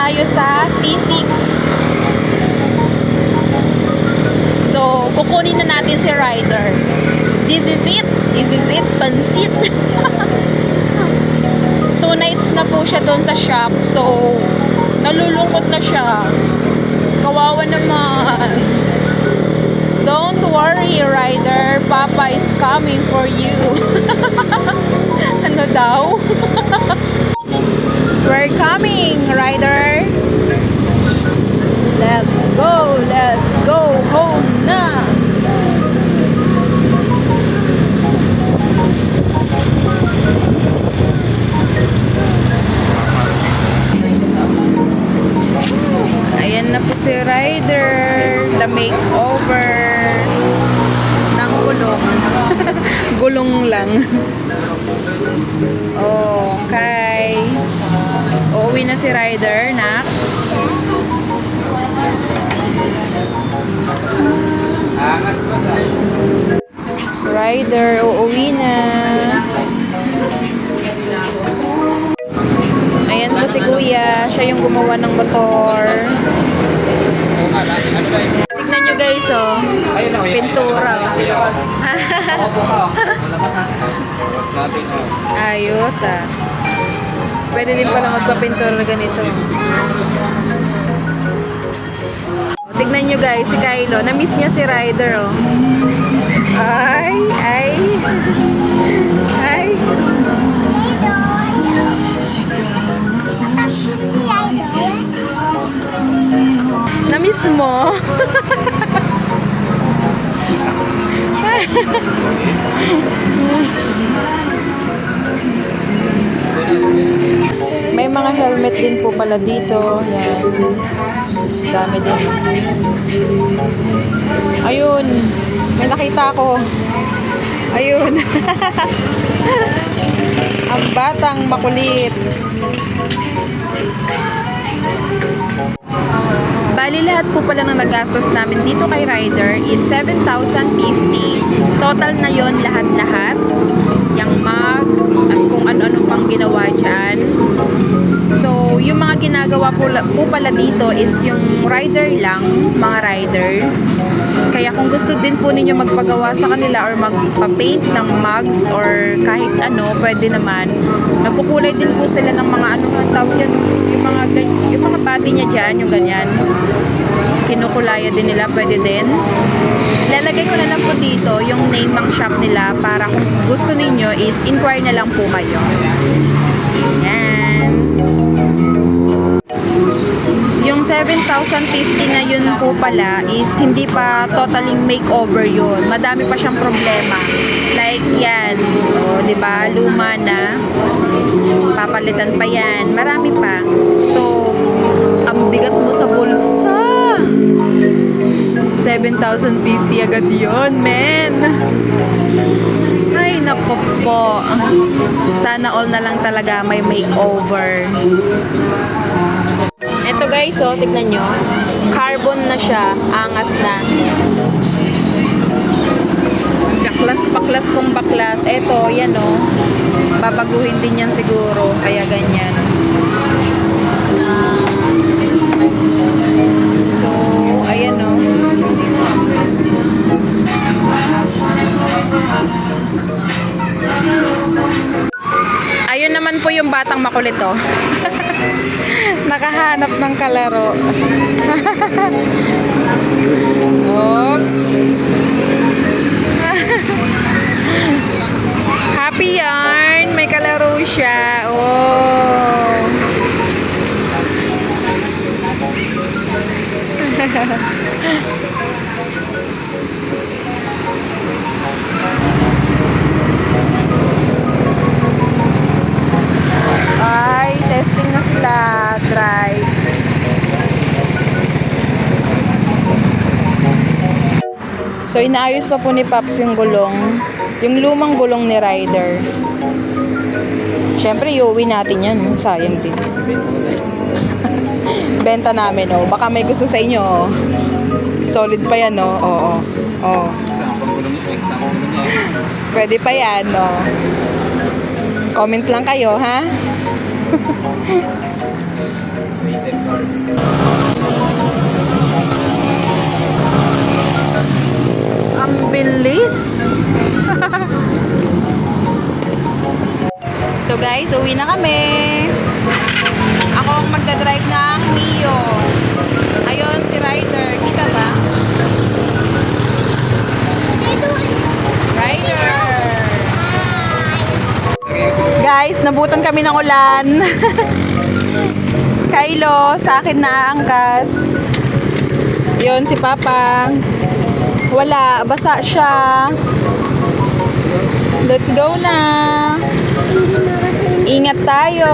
tayo sa C6. So, kukunin na natin si Ryder. This is it. This is it. Pansit. 2 nights na po siya doon sa shop. So, nalulungkot na siya. Kawawa naman. Don't worry, Ryder. Papa is coming for you. Ano daw? We're coming, Ryder. Let's go. Let's go home na. Ayan na po si Ryder. The makeover ng gulong. Gulong lang. Okay. Uuwi na si Ryder, nak. Ryder, uuwi na. Ayan po si Kuya. Siya yung gumawa ng motor. Tignan nyo guys, oh. Pintura. Ayos, ah. Pwede din pala magpapintura ganito. Tignan nyo guys, si Kylo. Na-miss niya si Ryder, oh. Ay, ay. Ay. Na-miss mo? May mga helmet din po pala dito. Yan. Dami din. Ayun. May nakita ko. Ayun. Ang batang makulit. Bali, lahat po pala ng nagastos namin dito kay Ryder is 7,050. Total na yon lahat-lahat. Yung mugs at kung ano-ano pang ginawa dyan. So, yung mga ginagawa po pala dito is yung rider lang, mga rider. Kaya kung gusto din po ninyo magpagawa sa kanila or magpa-paint ng mugs or kahit ano, pwede naman. Nagkukulay din po sila ng mga ano nga tawag yan, yung mga body niya dyan, yung ganyan. Kinukulaya din nila, pwede din. Ilalagay ko na lang po dito yung name ng shop nila para kung gusto ninyo is inquire na lang po kayo. Yan. Yung 7,050 na yun po pala is hindi pa totally makeover yun. Madami pa siyang problema. Like yan. O, diba? Luma na. Papalitan pa yan. Marami pa. So, ang bigat mo sa bulsa. 7,050 agad yun, men. Ay, naku po. Sana all na lang talaga may makeover. Ito guys, oh, tignan nyo. Carbon na siya. Angas na. Baklas kung baklas. Ito, yan oh. Babaguhin din yan siguro. Kaya ganyan. So, ayan oh. Ayun naman po yung batang makulit oh. Nakahanap ng kalaro. Oops. Happy yarn. May kalaro siya. Oh. Ay, testing na sila. Drive. So, inaayos pa po ni Paps yung gulong. Yung lumang gulong ni Ryder. Siyempre, iuwi natin yan. Sayang din. Benta namin, oh. Baka may gusto sa inyo, oh. Solid pa yan, oh. Oo. Oh. Pwede pa yan, oh. Comment lang kayo, ha? Ang bilis. So guys, uwi na kami. Ako ang magdadrive ng Mio. Ayun, si Ryder. Kita ba? Ryder! Guys, nabutan kami ng ulan. Kylo, sa akin na angkas. Yun, si Papa. Wala, basa siya. Let's go na. Ingat tayo.